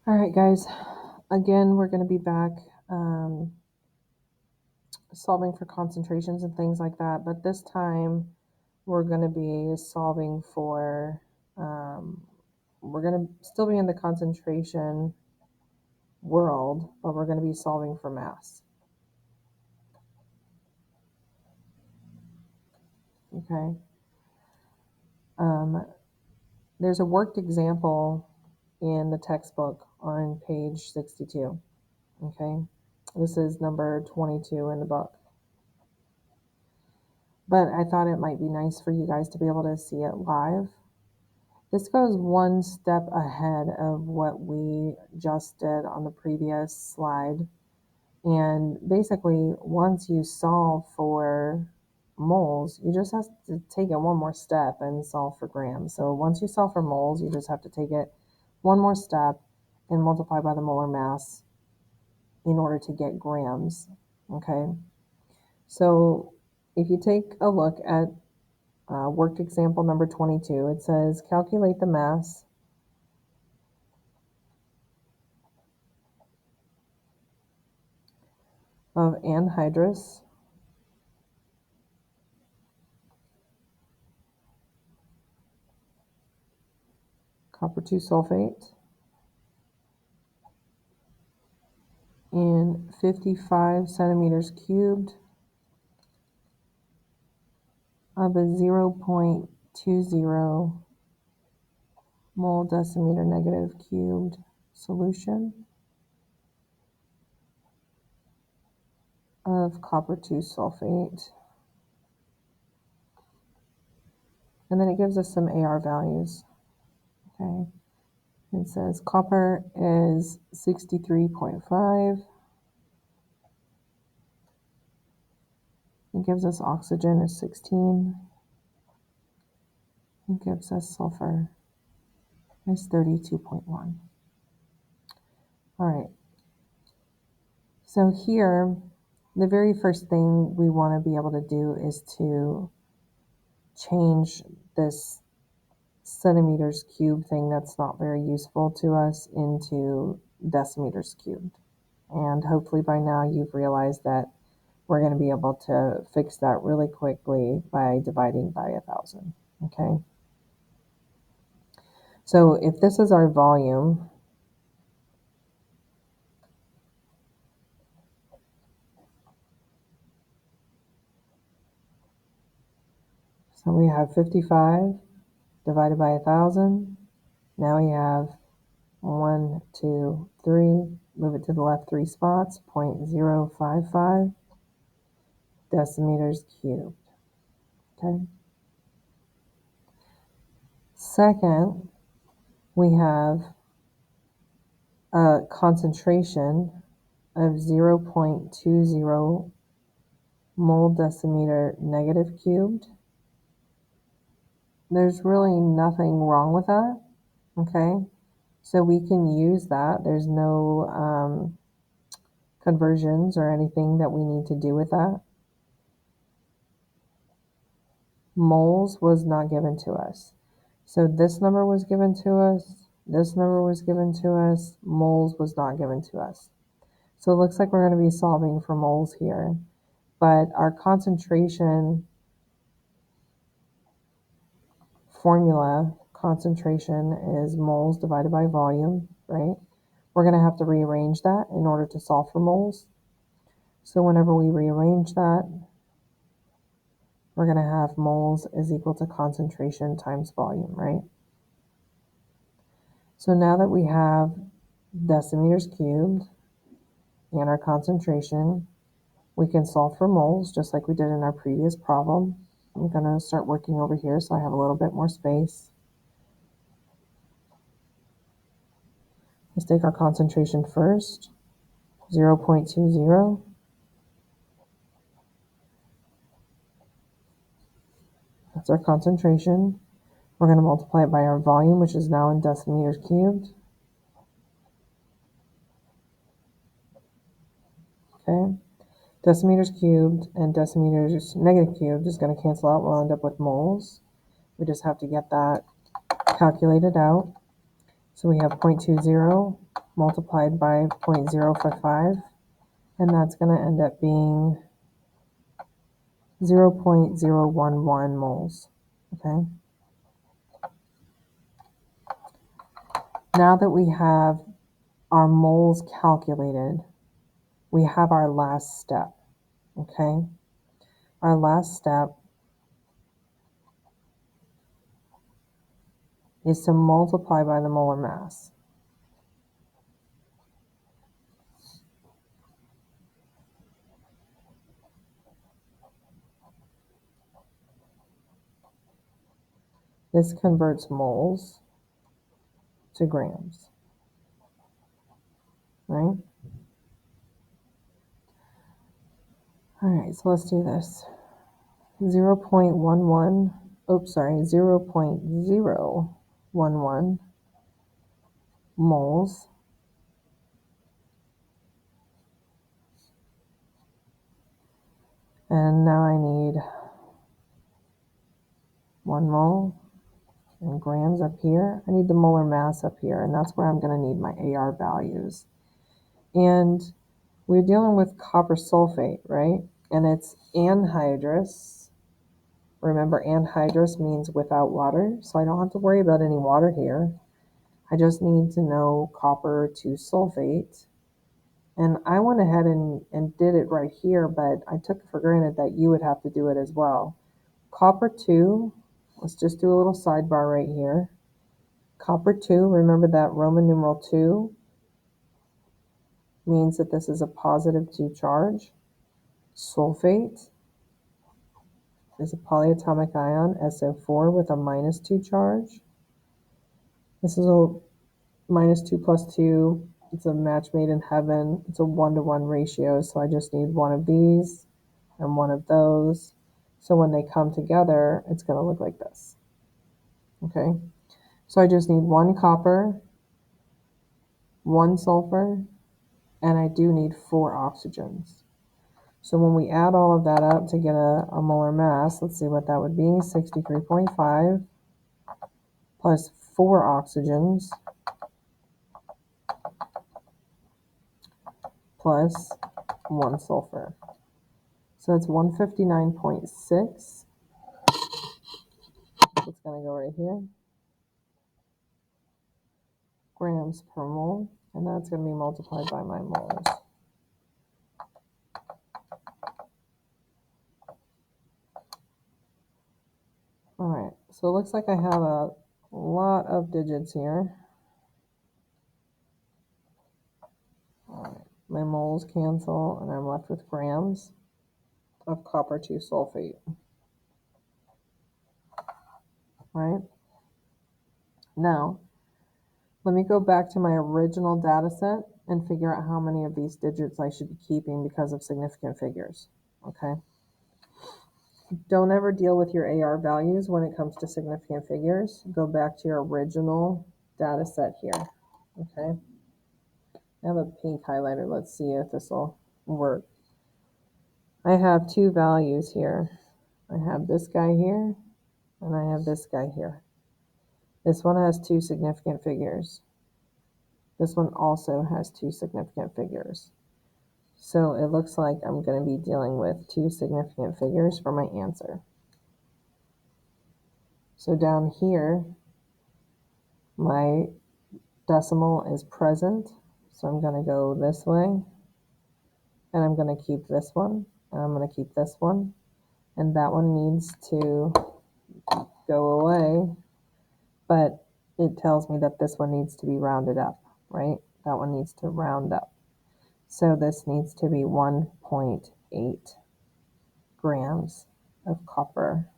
All right, guys. Again, we're going to be back solving for concentrations and things like that, but this time we're going to be solving for, we're going to still be in the concentration world, but we're going to be solving for mass. Okay. There's a worked example in the textbook on page 62. Okay. This is number 22 in the book. But I thought it might be nice for you guys to be able to see it live. This goes one step ahead of what we just did on the previous slide. And basically, once you solve for moles, you just have to take it one more step and solve for grams. So once you solve for moles, you just have to take it one more step and multiply by the molar mass in order to get grams. Okay. So if you take a look at worked example number 22, it says calculate the mass of anhydrous copper 2 sulfate in 55 centimeters cubed of a 0.20 mole decimeter negative cubed solution of copper 2 sulfate. And then it gives us some AR values. Okay. It says copper is 63.5. It gives us oxygen as 16. It gives us sulfur as 32.1. All right. So here, the very first thing we want to be able to do is to change this centimeters cubed thing that's not very useful to us into decimeters cubed. And hopefully by now you've realized that we're going to be able to fix that really quickly by dividing by 1,000. Okay. So if this is our volume, so we have 55 divided by 1,000. Now we have 1, 2, 3, move it to the left 3 spots, 0.055 decimeters cubed. Okay. Second, we have a concentration of 0.20 mole decimeter negative cubed. There's really nothing wrong with that. Okay. So we can use that. There's no conversions or anything that we need to do with that. Moles was not given to us. So this number was given to us. This number was given to us. Moles was not given to us. So it looks like we're going to be solving for moles here. But our concentration formula, concentration is moles divided by volume, right? We're going to have to rearrange that in order to solve for moles. So whenever we rearrange that, we're going to have moles is equal to concentration times volume, right? So now that we have decimeters cubed and our concentration, we can solve for moles just like we did in our previous problem. I'm going to start working over here so I have a little bit more space. Let's take our concentration first, 0.20. That's our concentration. We're going to multiply it by our volume, which is now in decimeters cubed. Okay. Decimeters cubed and decimeters negative cubed is going to cancel out. We'll end up with moles. We just have to get that calculated out. So we have 0.20 multiplied by 0.055, and that's going to end up being 0.011 moles, okay? Now that we have our moles calculated, we have our last step, okay? Our last step is to multiply by the molar mass. This converts moles to grams, right? All right, so let's do this. 0.11, oops, sorry, 0.011 moles and now I need 1 mole and grams up here. I need the molar mass up here, and that's where I'm going to need my AR values. And we're dealing with copper sulfate, right? And it's anhydrous. Remember, anhydrous means without water, so I don't have to worry about any water here. I just need to know copper to sulfate. And I went ahead and did it right here, but I took it for granted that you would have to do it as well. Copper 2, let's just do a little sidebar right here. Copper 2, remember that Roman numeral 2 means that this is a positive 2 charge. Sulfate is a polyatomic ion, SO4, with a minus 2 charge. This is a minus 2 plus 2. It's a match made in heaven. It's a 1-to-1 ratio, so I just need one of these and one of those. So when they come together, it's going to look like this. Okay, so I just need 1 copper, 1 sulfur, and I do need 4 oxygens. So when we add all of that up to get a molar mass, let's see what that would be. 63.5 plus 4 oxygens plus 1 sulfur. So that's 159.6. It's going to go right here. Grams per mole, and that's going to be multiplied by my moles. All right, so it looks like I have a lot of digits here. All right, my moles cancel, and I'm left with grams of copper 2 sulfate. Right? Now, let me go back to my original data set and figure out how many of these digits I should be keeping because of significant figures. Okay? Don't ever deal with your AR values when it comes to significant figures. Go back to your original data set here. Okay? I have a pink highlighter. Let's see if this will work. I have 2 values here. I have this guy here, and I have this guy here. This one has 2 significant figures. This one also has 2 significant figures. So it looks like I'm going to be dealing with 2 significant figures for my answer. So down here, my decimal is present. So I'm going to go this way, and I'm going to keep this one, and I'm going to keep this one, and that one needs to go away, but it tells me that this one needs to be rounded up, right? That one needs to round up. So this needs to be 1.8 grams of copper